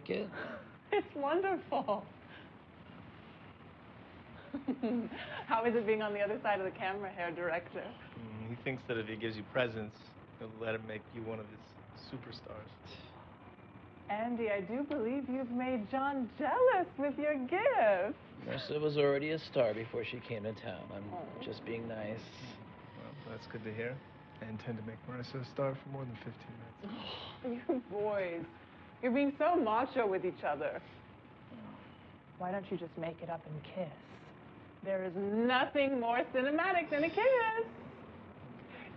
like it? It's wonderful. How is it being on the other side of the camera, Herr Director? He thinks that if he gives you presents, he'll let him make you one of his superstars. Andy, I do believe you've made John jealous with your gift. Marissa was already a star before she came to town. I'm just being nice. Well, that's good to hear. I intend to make Marissa a star for more than 15 minutes. You boys, you're being so macho with each other. Why don't you just make it up and kiss? There is nothing more cinematic than a kiss.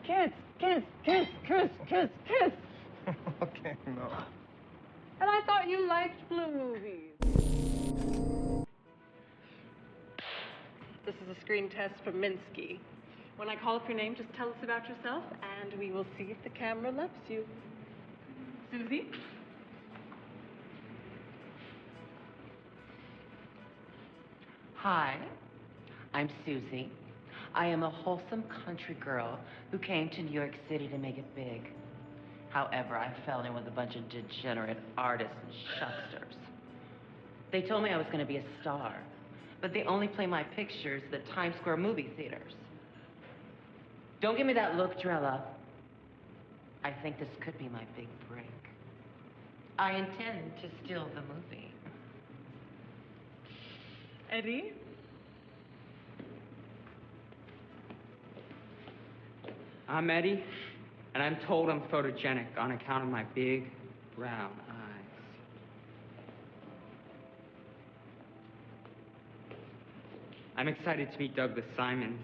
Kiss, kiss, kiss, kiss, kiss, kiss. Okay, no. And I thought you liked blue movies. This is a screen test for Minsky. When I call up your name, just tell us about yourself, and we will see if the camera loves you. Susie? Hi, I'm Susie. I am a wholesome country girl who came to New York City to make it big. However, I fell in with a bunch of degenerate artists and shucksters. They told me I was going to be a star, but they only play my pictures at the Times Square movie theaters. Don't give me that look, Drella. I think this could be my big break. I intend to steal the movie. Eddie? I'm Eddie, and I'm told I'm photogenic on account of my big, brown eyes. I'm excited to meet Douglas Simons.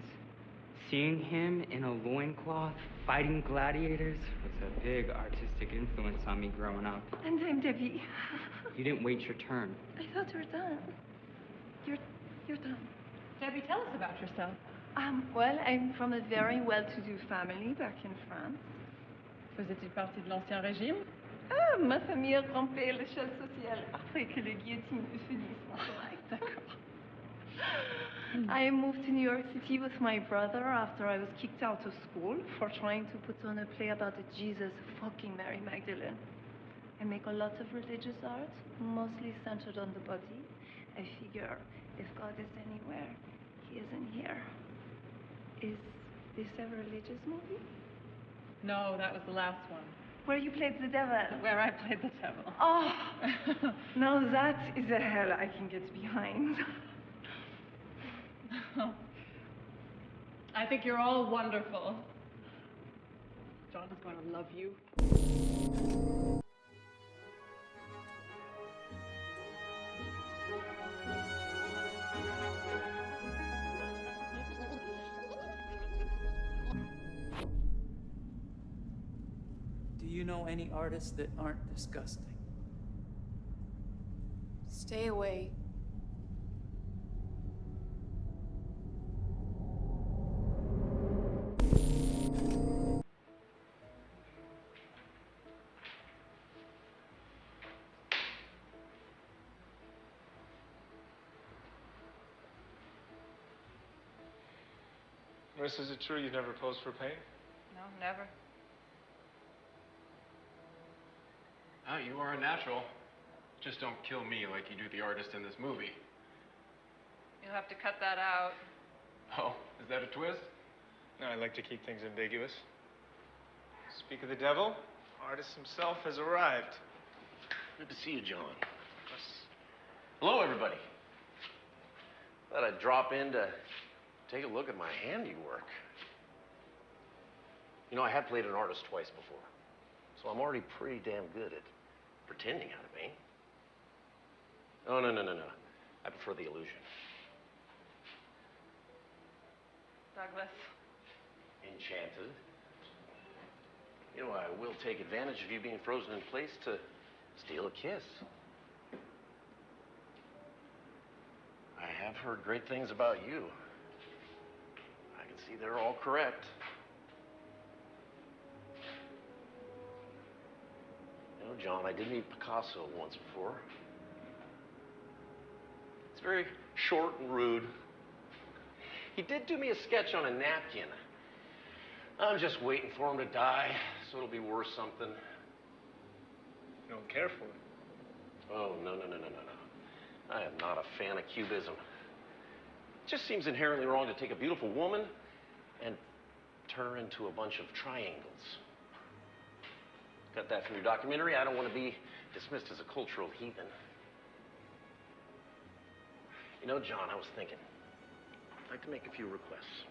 Seeing him in a loincloth fighting gladiators was a big artistic influence on me growing up. And I'm Debbie. You didn't wait your turn. I thought you were done. You're done. Debbie, tell us about yourself. Well, I'm from a very well-to-do family back in France. Faisait-il partie de l'Ancien Régime? Ah, ma famille rampait l'échelle sociale après que la guillotine eut fini son travail. D'accord. I moved to New York City with my brother after I was kicked out of school for trying to put on a play about the Jesus fucking Mary Magdalene. I make a lot of religious art, mostly centered on the body. I figure if God is anywhere, he isn't here. Is this a religious movie? No, that was the last one. Where you played the devil? Where I played the devil. Oh, now that is a hell I can get behind. I think you're all wonderful. John is going to love you. Do you know any artists that aren't disgusting? Stay away. Marissa, is it true you've never posed for paint? No, never. Oh, you are a natural. Just don't kill me like you do the artist in this movie. You'll have to cut that out. Oh, is that a twist? No, I like to keep things ambiguous. Speak of the devil, artist himself has arrived. Good to see you, John. Hello, everybody. Thought I'd drop in to take a look at my handiwork. You know, I have played an artist twice before, so I'm already pretty damn good at pretending how to paint. Oh, no. I prefer the illusion. Douglas. Enchanted. You know, I will take advantage of you being frozen in place to steal a kiss. I have heard great things about you. I can see they're all correct. You know, John, I did meet Picasso once before. It's very short and rude. He did do me a sketch on a napkin. I'm just waiting for him to die, so it'll be worth something. You don't care for it. Oh, no, no, no, no, no, no. I am not a fan of cubism. It just seems inherently wrong to take a beautiful woman and turn her into a bunch of triangles. Got that from your documentary? I don't want to be dismissed as a cultural heathen. You know, John, I was thinking, I'd like to make a few requests.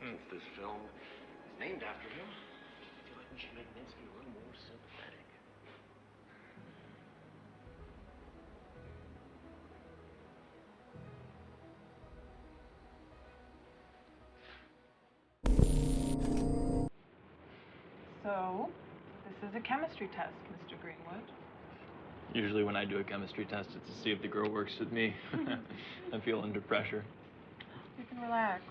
Since this film is named after him, I feel like we should make Minsky a little more sympathetic. So, this is a chemistry test, Mr. Greenwood. Usually when I do a chemistry test, it's to see if the girl works with me. I feel under pressure. You can relax.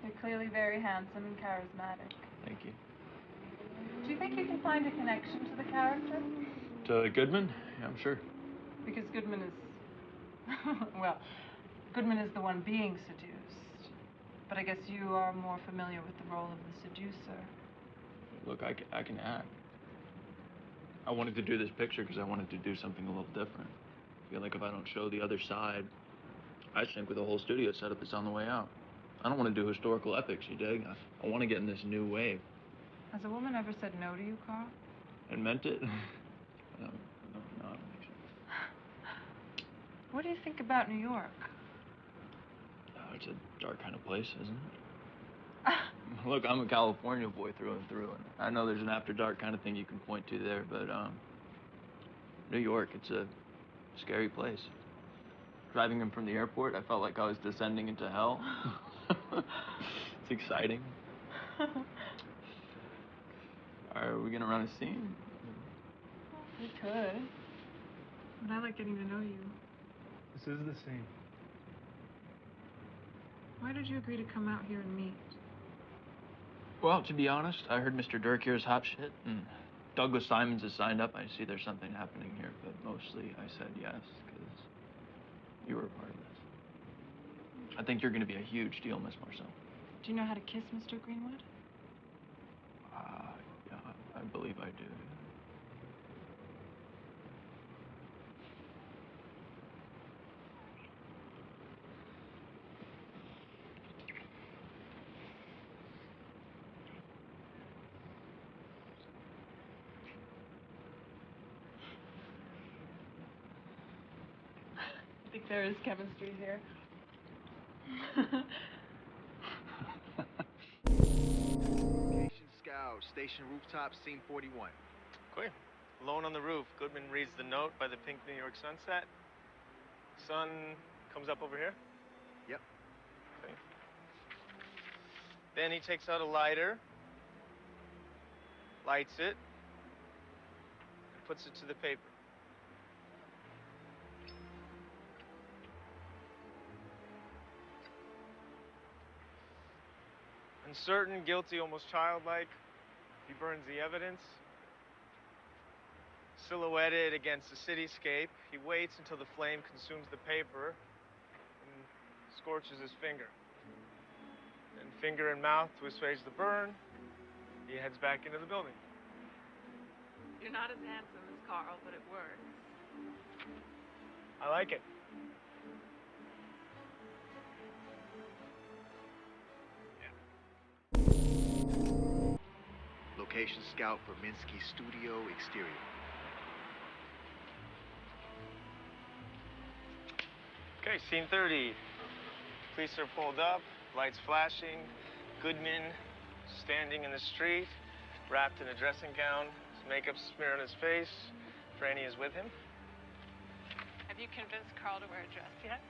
You're clearly very handsome and charismatic. Thank you. Do you think you can find a connection to the character? To Goodman? Yeah, I'm sure. Because Goodman is... well, Goodman is the one being seduced. But I guess you are more familiar with the role of the seducer. Look, I can act. I wanted to do this picture because I wanted to do something a little different. I feel like if I don't show the other side, I sink with the whole studio setup that's on the way out. I don't want to do historical epics, you dig? I want to get in this new wave. Has a woman ever said no to you, Carl? And meant it? No, I don't think so. What do you think about New York? It's a dark kind of place, isn't it? Look, I'm a California boy through and through, and I know there's an after dark kind of thing you can point to there, but New York, it's a scary place. Driving in from the airport, I felt like I was descending into hell. It's exciting. Are we gonna run a scene? We could. But I like getting to know you. This is the scene. Why did you agree to come out here and meet? Well, to be honest, I heard Mr. Durick here is hot shit, and Douglas Simons has signed up. I see there's something happening here, but mostly I said yes, because you were a part of this. I think you're going to be a huge deal, Miss Marcel. Do you know how to kiss, Mr. Greenwood? Yeah, I believe I do. I think there is chemistry here. Location scout, station rooftop, scene 41. Quick. Alone on the roof. Goodman reads the note by the pink New York sunset. Sun comes up over here. Yep. Okay. Then he takes out a lighter, lights it, and puts it to the paper. Uncertain, guilty, almost childlike, he burns the evidence. Silhouetted against the cityscape, he waits until the flame consumes the paper and scorches his finger. Then finger and mouth to assuage the burn, he heads back into the building. You're not as handsome as Carl, but it works. I like it. Location scout for Minsky studio exterior. Okay, scene 30. Police are pulled up, lights flashing. Goodman standing in the street, wrapped in a dressing gown, his makeup smeared on his face. Franny is with him. Have you convinced Carl to wear a dress yet?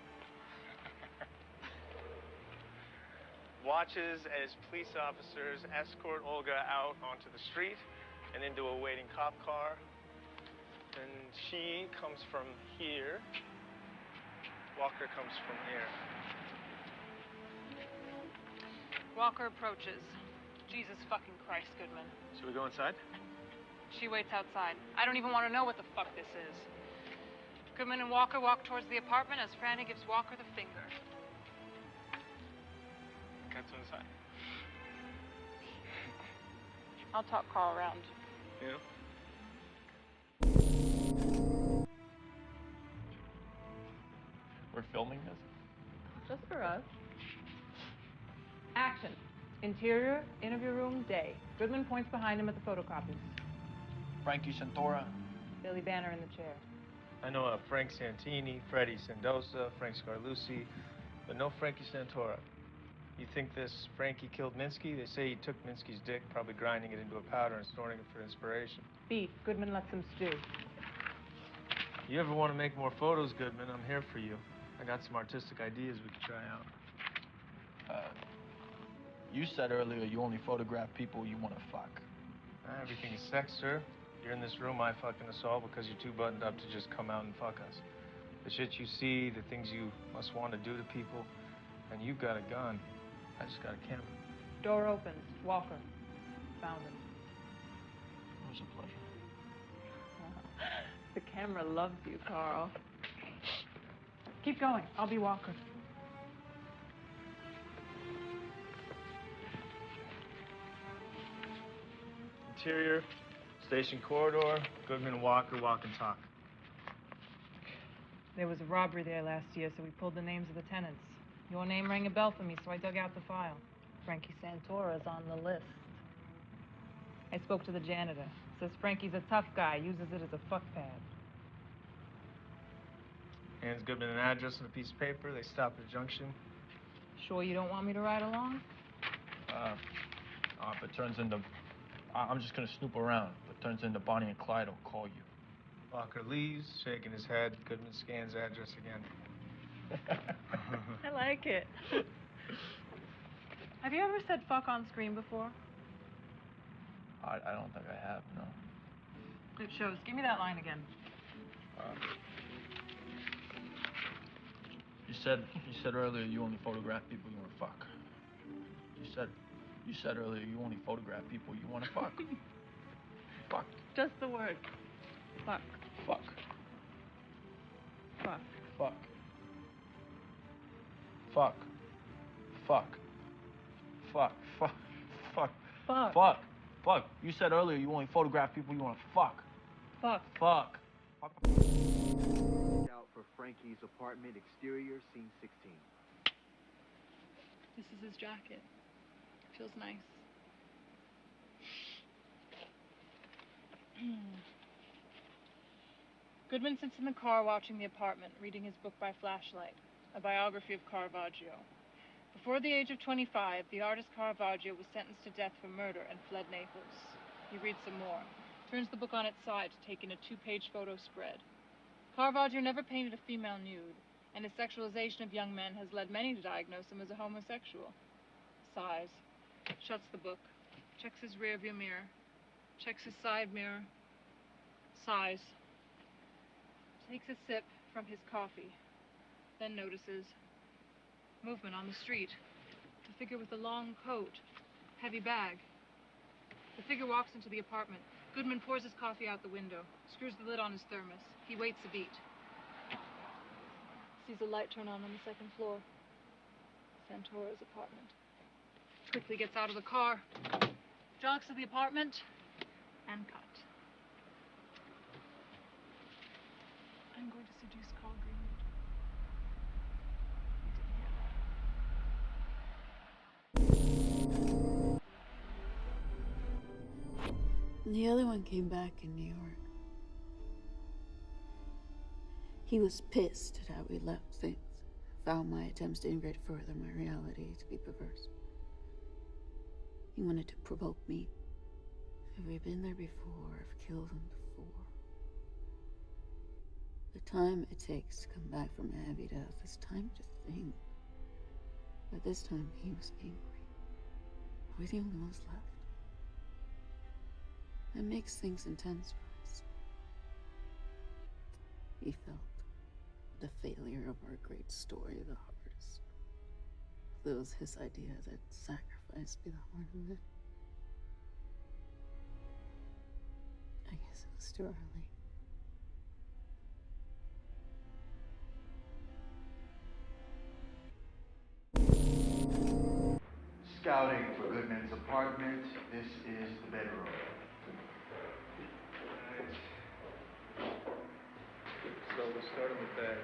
Watches as police officers escort Olga out onto the street and into a waiting cop car. And she comes from here. Walker comes from here. Walker approaches. Jesus fucking Christ, Goodman. Should we go inside? She waits outside. I don't even want to know what the fuck this is. Goodman and Walker walk towards the apartment as Franny gives Walker the finger. Cut to the side. I'll talk Carl around. Yeah. you're filming this? Just for us. Action. Interior, interview room, day. Goodman points behind him at the photocopies. Frankie Santora. Billy Banner in the chair. I know Frank Santini, Freddie Sendoza, Frank Scarlucci, but no Frankie Santora. You think this Frankie killed Minsky? They say he took Minsky's dick, probably grinding it into a powder and storing it for inspiration. Beef. Goodman lets him stew. You ever want to make more photos, Goodman? I'm here for you. I got some artistic ideas we could try out. You said earlier you only photograph people you want to fuck. Everything is sex, sir. You're in this room, I fucking us all because you're too buttoned up to just come out and fuck us. The shit you see, the things you must want to do to people, and you've got a gun. I just got a camera. Door opens. Walker. Found him. It was a pleasure. The camera loves you, Carl. Keep going. I'll be Walker. Interior, station corridor, Goodman and Walker walk and talk. There was a robbery there last year, so we pulled the names of the tenants. Your name rang a bell for me, so I dug out the file. Frankie Santora's on the list. I spoke to the janitor. Says Frankie's a tough guy, uses it as a fuck pad. Hands Goodman an address on a piece of paper. They stop at a junction. Sure you don't want me to ride along? If it turns into... I'm just gonna snoop around. If it turns into Bonnie and Clyde, I'll call you. Walker leaves, shaking his head. Goodman scans address again. I like it. Have you ever said fuck on screen before? I don't think I have, no. It shows. Give me that line again. You said earlier you only photograph people you want to fuck. You said earlier you only photograph people you want to fuck. Fuck. Just the word. Fuck. Fuck. Fuck. Fuck. Fuck. Fuck. Fuck. Fuck. Fuck. Fuck. Fuck. Fuck. You said earlier you only photograph people you want to fuck. Fuck. Fuck. Out for Frankie's apartment exterior, scene 16. This is his jacket. Feels nice. Goodman sits in the car watching the apartment, reading his book by flashlight, a biography of Caravaggio. Before the age of 25, the artist Caravaggio was sentenced to death for murder and fled Naples. He reads some more, turns the book on its side to take in a 2-page photo spread. Caravaggio never painted a female nude, and his sexualization of young men has led many to diagnose him as a homosexual. Sighs, shuts the book, checks his rearview mirror, checks his side mirror, sighs, takes a sip from his coffee, then notices movement on the street. A figure with a long coat, heavy bag. The figure walks into the apartment. Goodman pours his coffee out the window, screws the lid on his thermos. He waits a beat. Sees a light turn on the second floor. Santora's apartment. Quickly gets out of the car, jogs to the apartment, and cut. I'm going to seduce Carl Greenwood. The other one came back in New York. He was pissed at how we left things, found my attempts to integrate further my reality to be perverse. He wanted to provoke me. Have we been there before? I've killed him before. The time it takes to come back from a heavy death is time to think. But this time he was angry. We're the only ones left. That makes things intense for us. He felt the failure of our great story the hardest. It was his idea that sacrifice be the heart of it. I guess it was too early. Scouting for Goodman's apartment. This is the bedroom. So we're starting with bed.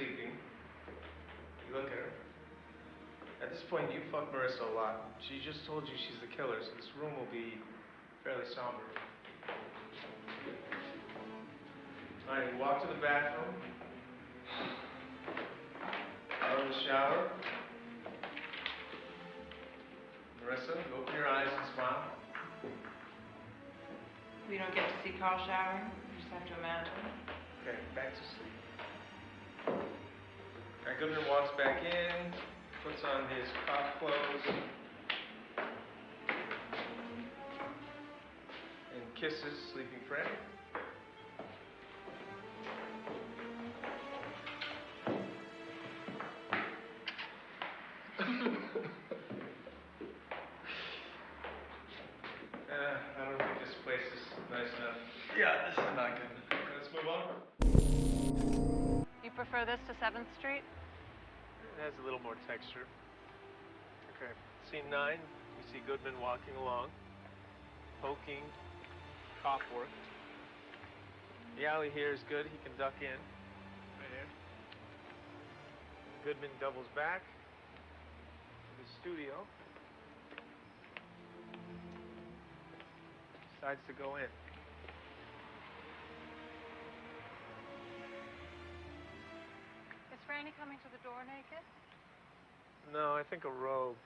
sleeping. You look at her. At this point, you fuck Marissa a lot. She just told you she's the killer, so this room will be fairly somber. All right, you walk to the bathroom. Go in the shower. Marissa, open your eyes and smile. We don't get to see Carl showering. We just have to imagine. Okay, back to sleep. Alright, Goodman walks back in, puts on his cop clothes, and kisses sleeping Fred. I don't think this place is nice enough. Yeah, this is not good. Let's move on. You prefer this to 7th Street? It has a little more texture. Okay, scene 9, we see Goodman walking along, poking, cop work. The alley here is good, he can duck in. Right here. Goodman doubles back to the studio. Decides to go in. Is Franny coming to the door naked? No, I think a robe.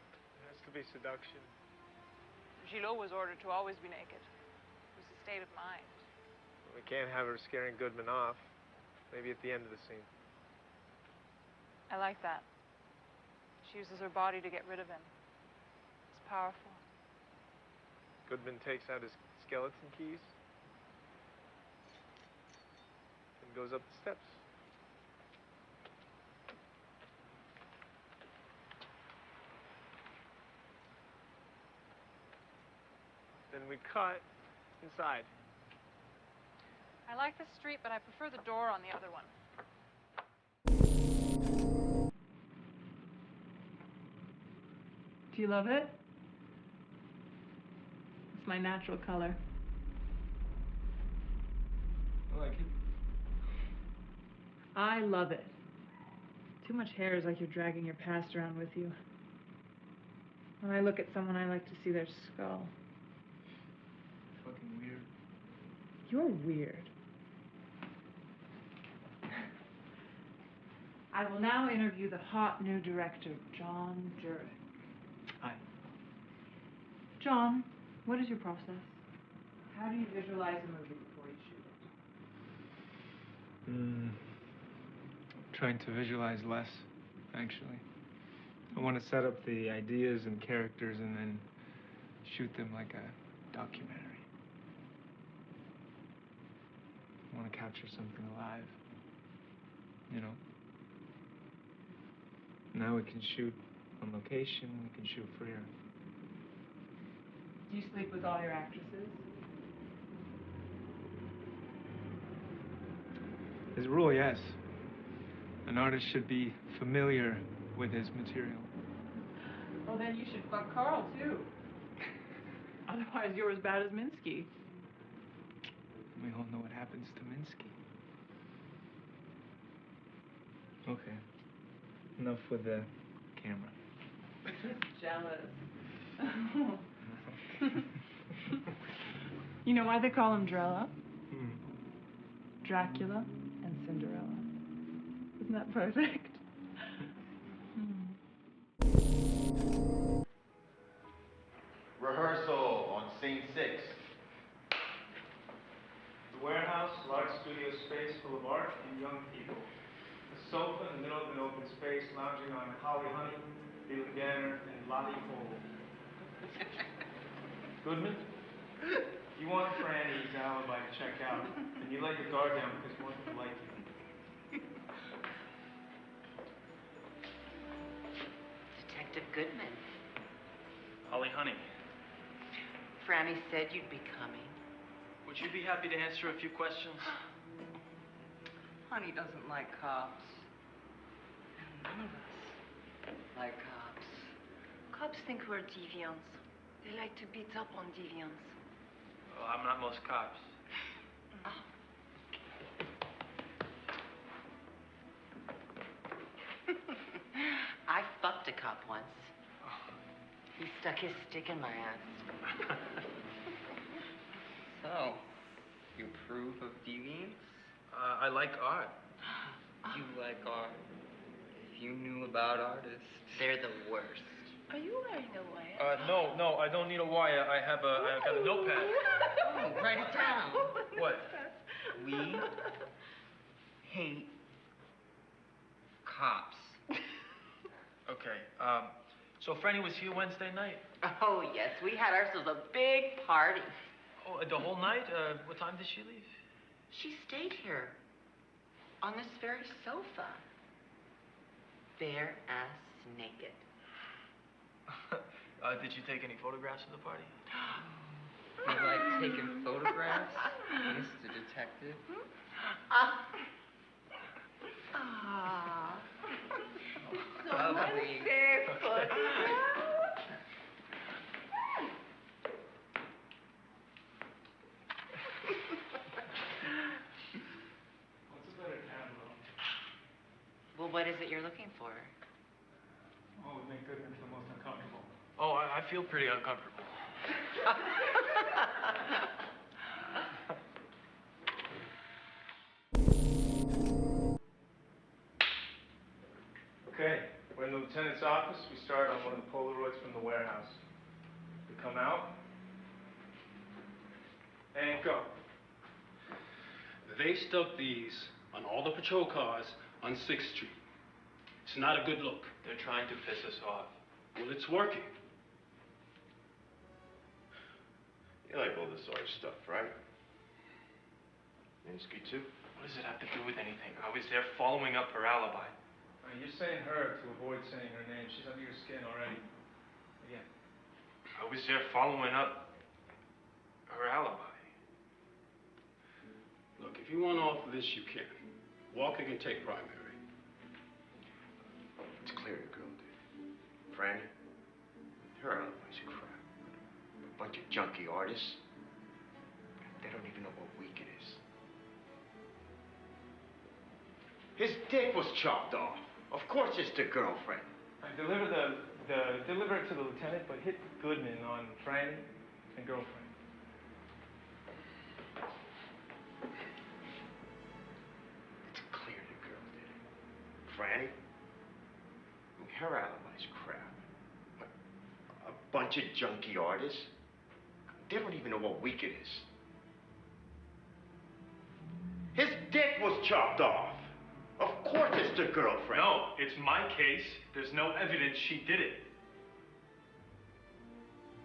It has to be seduction. Gillot was ordered to always be naked. It was a state of mind. We can't have her scaring Goodman off. Maybe at the end of the scene. I like that. She uses her body to get rid of him. It's powerful. Goodman takes out his skeleton keys and goes up the steps. Then we cut inside. I like this street, but I prefer the door on the other one. Do you love it? It's my natural color. I like it. I love it. Too much hair is like you're dragging your past around with you. When I look at someone, I like to see their skull. Fucking weird. You're weird. I will now interview the hot new director, John Durick. Hi. John, what is your process? How do you visualize a movie before you shoot it? Trying to visualize less, actually. I want to set up the ideas and characters and then shoot them like a documentary. I want to capture something alive, you know? Now we can shoot on location, we can shoot freer. Do you sleep with all your actresses? As a rule, yes. An artist should be familiar with his material. Well, then you should fuck Carl, too. Otherwise, you're as bad as Minsky. We all know what happens to Minsky. Okay. Enough with the camera. Jealous. You know why they call him Drella? Dracula and Cinderella. Isn't that perfect? Rehearsal on scene 6. The warehouse, large studio space full of art and young people. A sofa in the middle of an open space, lounging on Holly Honey, Bill Ganner, and Lottie Cole. Goodman, you want Franny's alibi to check out, and you let your guard down because more people like you. Detective Goodman. Holly Honey, Franny said you'd be coming. would you be happy to answer a few questions? Honey doesn't like cops. And none of us like cops. Cops think we're deviants. They like to beat up on deviants. Well, I'm not most cops. cop once. He stuck his stick in my ass. So, you approve of deviance? I like art. You like art. If you knew about artists. They're the worst. Are you wearing a wire? No, I don't need a wire. I got a notepad. Oh, write it down. What? We hate cops. Okay, so Franny was here Wednesday night? Oh, yes, we had ourselves a big party. Oh, the whole night? What time did she leave? She stayed here on this very sofa, bare ass naked. Did you take any photographs of the party? You like taking photographs, Mr. Detective? So Lovely. barefoot. Well, what is it you're looking for? Oh, would make Goodman feel most uncomfortable. Oh, I feel pretty uncomfortable. Okay, we're in the lieutenant's office. We start on one of the Polaroids from the warehouse. We come out. And go. They stuck these on all the patrol cars on 6th Street. It's not a good look. They're trying to piss us off. Well, it's working. You like all this art stuff, right? Minsky, too? What does it have to do with anything? I was there following up her alibi. You're saying her to avoid saying her name. She's under your skin already. Again. I was there following up her alibi. Look, if you want off of this, you can. Walker can take primary. It's clear the girl did. Franny, her alibi's crap. A bunch of junkie artists. They don't even know what week it is. His dick was chopped off. Of course it's the girlfriend. I deliver deliver it to the lieutenant, but hit Goodman on Franny and girlfriend. It's clear the girl did it. Franny? Her alibi's crap. A bunch of junkie artists. They don't even know what week it is. His dick was chopped off. Of course it's the girlfriend. No, it's my case. There's no evidence she did it.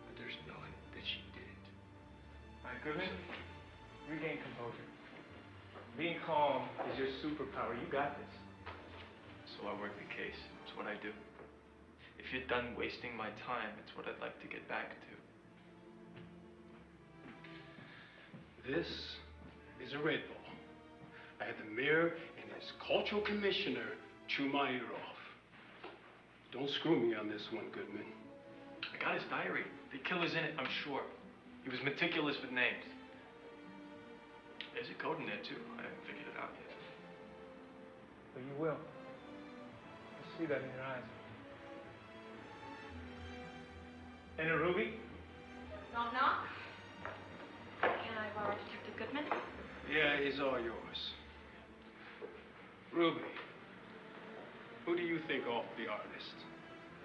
But there's none that she did it. All right, Goodman, regain composure. Being calm is your superpower. You got this. So I work the case. It's what I do. If you're done wasting my time, it's what I'd like to get back to. This is a red ball. I had the mayor and his cultural commissioner chew my ear off. Don't screw me on this one, Goodman. I got his diary. The killer's in it, I'm sure. He was meticulous with names. There's a code in there, too. I haven't figured it out yet. But you will. I see that in your eyes. And a Ruby? Knock, knock. Can I borrow Detective Goodman? Yeah, he's all yours. Ruby, who do you think off the artist?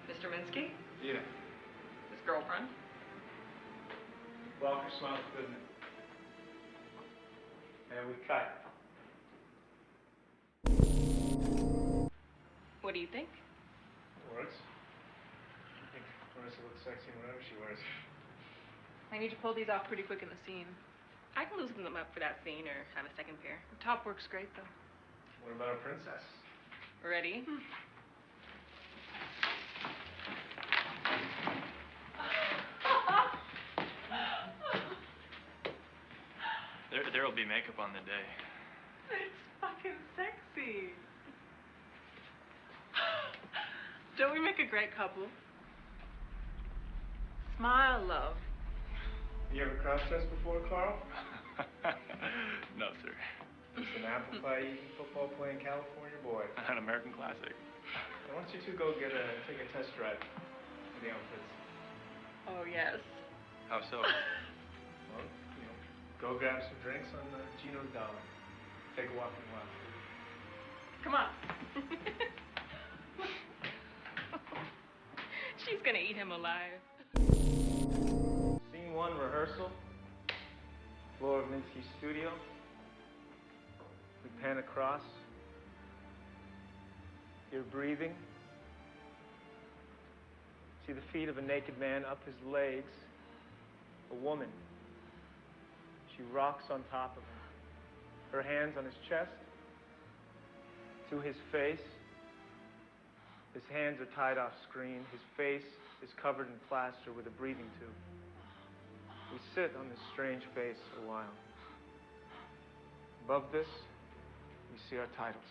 Mr. Minsky? Yeah. His girlfriend? Walker smiles at Goodman. And we cut. What do you think? Works. I think Marissa looks sexy in whatever she wears. I need to pull these off pretty quick in the scene. I can loosen them up for that scene or have a second pair. The top works great, though. What about a princess? Ready? There'll be makeup on the day. It's fucking sexy. Don't we make a great couple? Smile, love. You ever cross-dressed before, Carl? No, sir. Just an apple pie eating, football playing California boy. An American classic. Why don't you two go take a test drive for the outfits? Oh, yes. How so? Well, go grab some drinks on Gino's dollar. Take a walk in the wild. Come on. She's gonna eat him alive. Scene 1, rehearsal. Floor of Minsky's studio. We pan across. You're breathing. See the feet of a naked man, up his legs. A woman. She rocks on top of him. Her hands on his chest. To his face. His hands are tied off screen. His face is covered in plaster with a breathing tube. We sit on this strange face a while. Above this, we see our titles.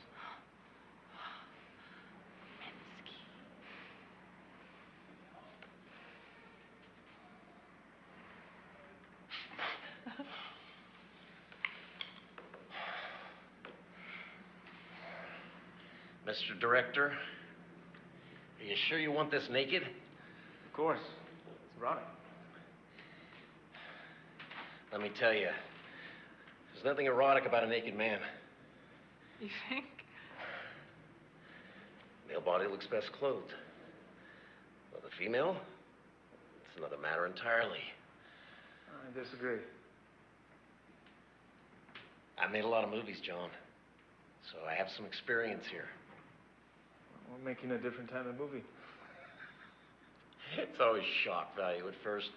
Mr. Director, are you sure you want this naked? Of course. It's erotic. Let me tell you, there's nothing erotic about a naked man. You think? Male body looks best clothed. Well, the female, it's another matter entirely. I disagree. I've made a lot of movies, John, so I have some experience here. We're making a different kind of movie. It's always shock value at first,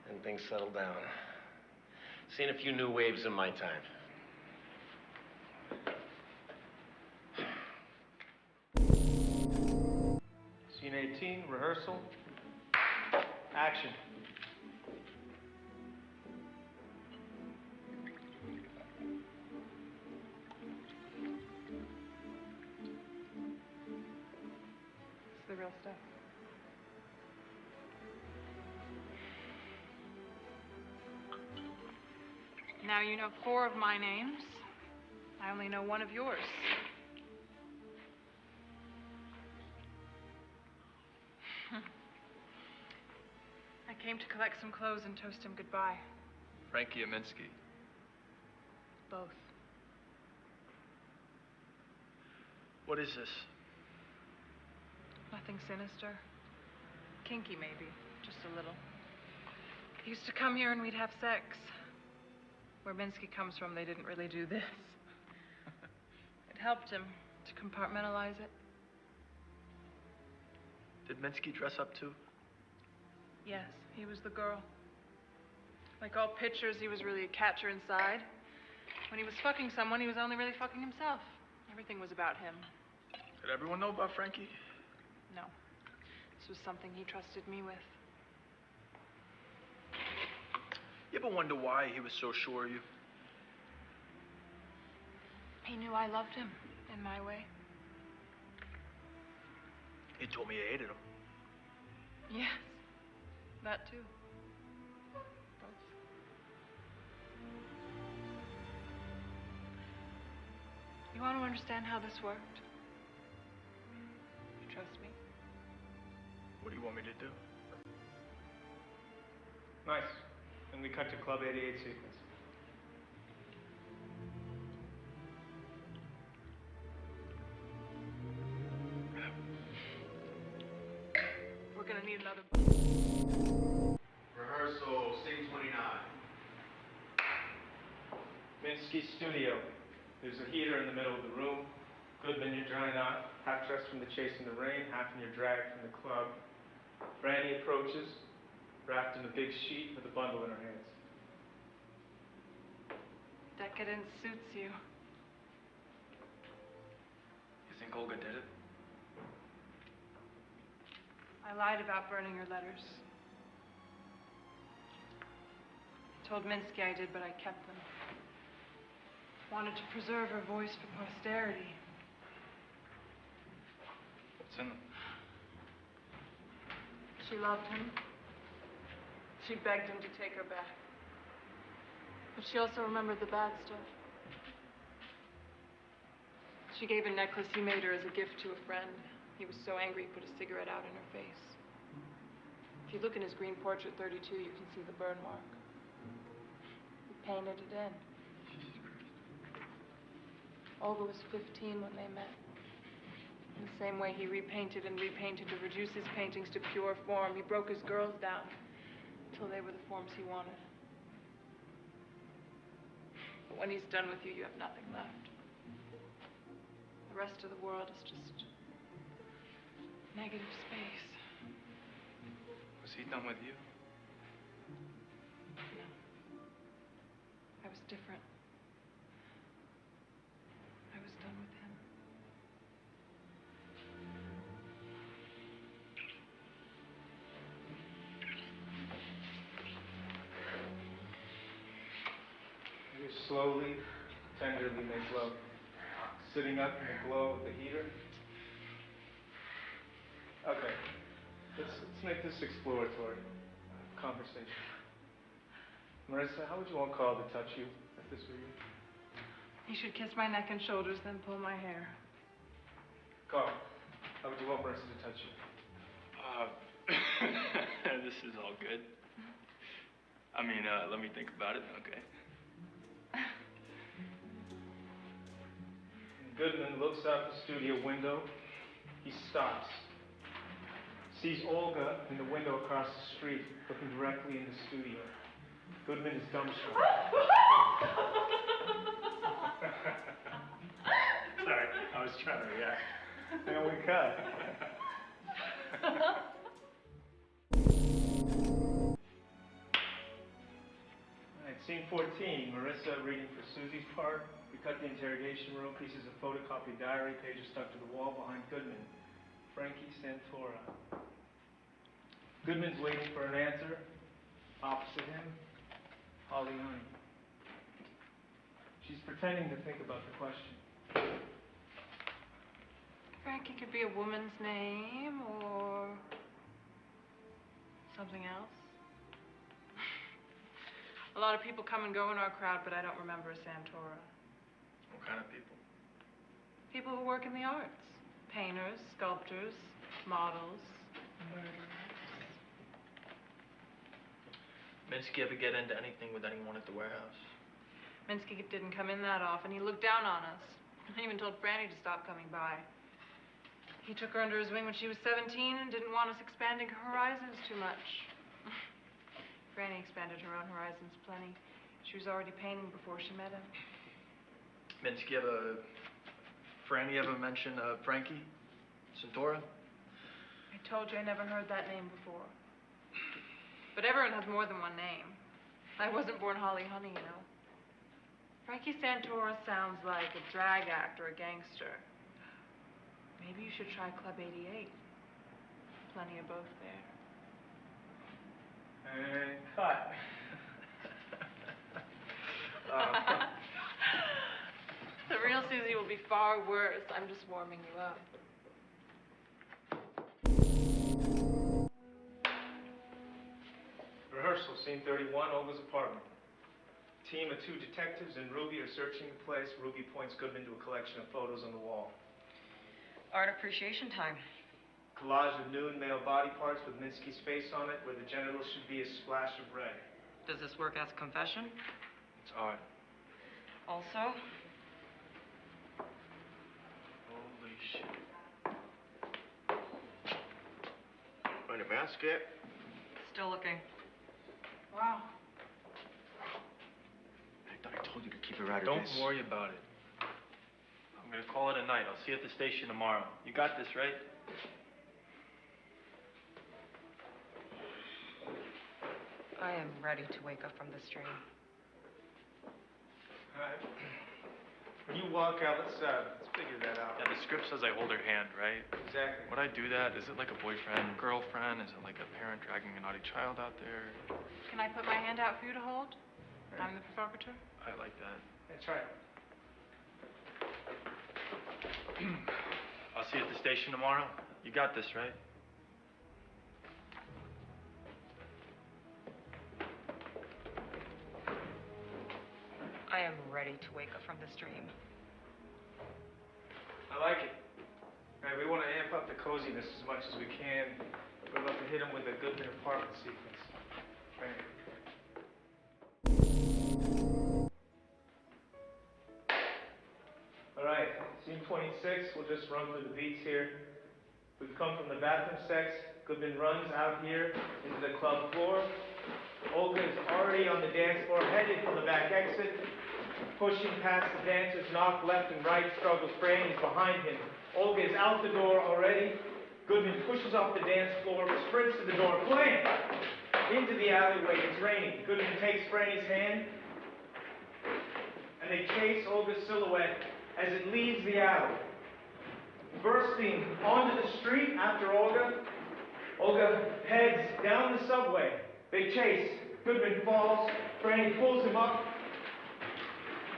and things settle down. Seen a few new waves in my time. Scene 18, rehearsal. Action. It's the real stuff. Now you know 4 of my names. I only know 1 of yours. I came to collect some clothes and toast him goodbye. Frankie and Minsky. Both. What is this? Nothing sinister. Kinky, maybe. Just a little. He used to come here and we'd have sex. Where Minsky comes from, they didn't really do this. It helped him to compartmentalize it. Did Minsky dress up too? Yes, he was the girl. Like all pitchers, he was really a catcher inside. When he was fucking someone, he was only really fucking himself. Everything was about him. Did everyone know about Frankie? No. This was something he trusted me with. You ever wonder why he was so sure of you? He knew I loved him in my way. He told me you hated him. Yes, that too. Both. You want to understand how this worked? You trust me? What do you want me to do? Nice. And we cut to Club 88 sequence. We're gonna need another. Rehearsal, scene 29. Minsky's studio. There's a heater in the middle of the room. Goodman, you're drying out, half dressed from the chase in the rain, half in your drag from the club. Franny approaches, wrapped in a big sheet with a bundle in her hands. Decadence suits you. You think Olga did it? I lied about burning your letters. Told Minsky I did, but I kept them. Wanted to preserve her voice for posterity. What's in them? She loved him. She begged him to take her back. But she also remembered the bad stuff. She gave a necklace he made her as a gift to a friend. He was so angry he put a cigarette out in her face. If you look in his green portrait 32, you can see the burn mark. He painted it in. Olga was 15 when they met. In the same way he repainted and repainted to reduce his paintings to pure form, he broke his girls down until they were the forms he wanted. But when he's done with you, you have nothing left. The rest of the world is just negative space. Was he done with you? No. I was different. I was done with him. You slowly, tenderly make love. Sitting up in the glow of the heater. Okay, let's make this exploratory conversation. Marissa, how would you want Carl to touch you if this were you? He should kiss my neck and shoulders, then pull my hair. Carl, how would you want Marissa to touch you? This is all good. I mean, let me think about it, okay. Goodman looks out the studio window. He stops. Sees Olga in the window across the street, looking directly in the studio. Goodman is dumbstruck. Sorry, I was trying to react. And we cut. All right, scene 14, Marissa reading for Susie's part. We cut the interrogation room, pieces of photocopied diary, pages stuck to the wall behind Goodman. Frankie Santora. Goodman's waiting for an answer. Opposite him, Holly Honey. She's pretending to think about the question. Frankie could be a woman's name or something else. A lot of people come and go in our crowd, but I don't remember a Santora. What kind of people? People who work in the arts. Painters, sculptors, models, murderers. Minsky ever get into anything with anyone at the warehouse? Minsky didn't come in that often. He looked down on us. He even told Franny to stop coming by. He took her under his wing when she was 17 and didn't want us expanding her horizons too much. Franny expanded her own horizons plenty. She was already painting before she met him. Minsky Franny ever mention Frankie? Santora? I told you I never heard that name before. But everyone has more than one name. I wasn't born Holly Honey, you know. Frankie Santora sounds like a drag act or a gangster. Maybe you should try Club 88. Plenty of both there. And cut. The real Susie will be far worse. I'm just warming you up. Rehearsal, scene 31, Olga's apartment. Team of 2 detectives and Ruby are searching the place. Ruby points Goodman to a collection of photos on the wall. Art appreciation time. Collage of nude male body parts with Minsky's face on it, where the genitals should be a splash of red. Does this work as confession? It's art. Also? Holy shit. Find a basket. Still looking. Wow. I thought I told you to keep it right. Don't worry about it. I'm gonna call it a night. I'll see you at the station tomorrow. You got this, right? I am ready to wake up from this dream. All right. When you walk out, let's figure that out. Yeah, the script says I hold her hand, right? Exactly. Would I do that? Is it like a boyfriend, girlfriend? Is it like a parent dragging a naughty child out there? Can I put my hand out for you to hold? I'm the provocateur. I like that. That's right. I'll see you at the station tomorrow. You got this, right? I am ready to wake up from this dream. I like it. Right, we want to amp up the coziness as much as we can. We're about to hit them with a Goodman apartment sequence. Right. All right, scene 26. We'll just run through the beats here. We've come from the bathroom sex. Goodman runs out here into the club floor. Olga is already on the dance floor, headed for the back exit. Pushing past the dancers, knock left and right, struggles. Franny's behind him. Olga is out the door already. Goodman pushes off the dance floor, sprints to the door, blam! Into the alleyway. It's raining. Goodman takes Franny's hand, and they chase Olga's silhouette as it leaves the alley. Bursting onto the street after Olga, Olga heads down the subway. They chase. Goodman falls. Franny pulls him up.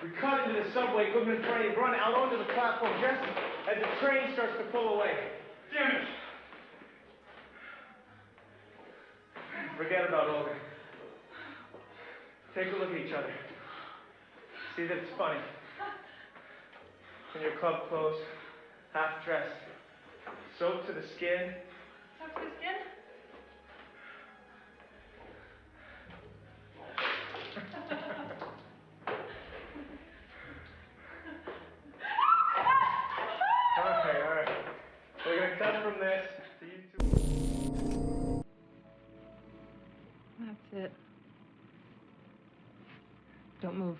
We cut into the subway. Goodman and Franny run out onto the platform just as the train starts to pull away. Damn it! Forget about Olga. Take a look at each other. See that it's funny. In your club clothes, half dressed, soaked to the skin. Soaked to the skin? All right. We're gonna cut from this to you two. That's it. Don't move.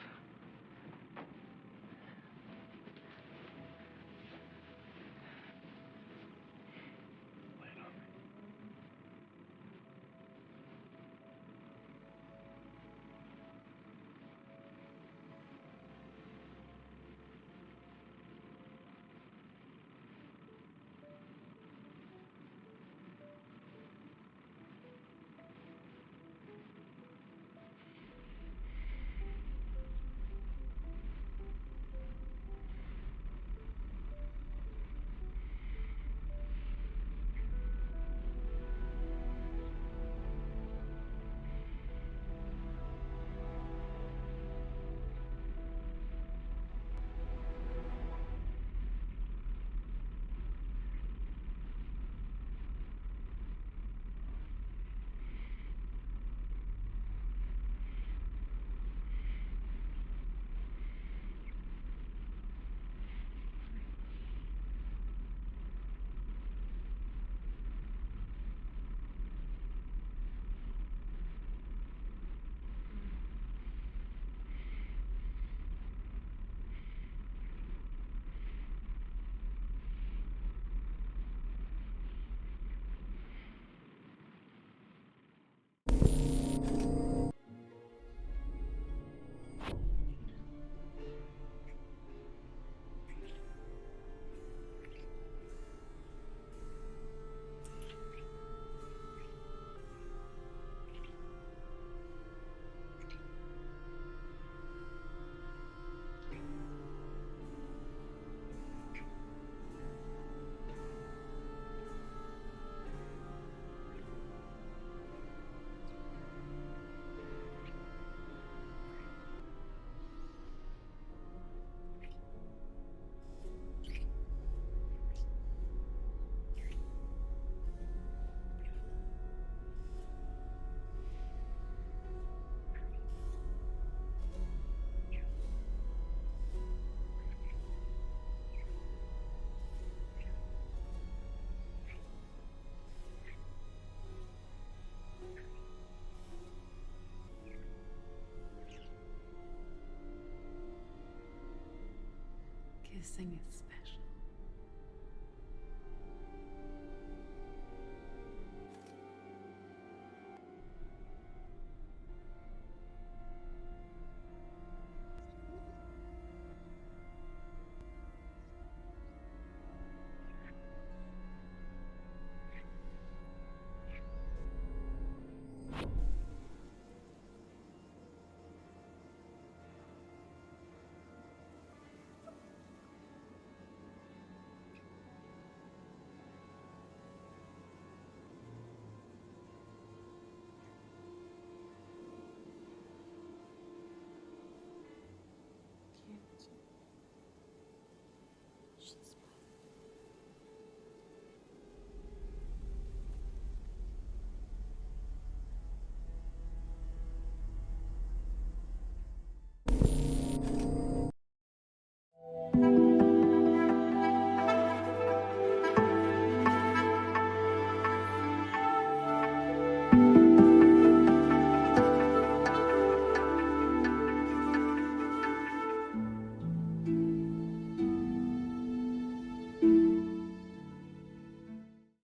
Kissing is special.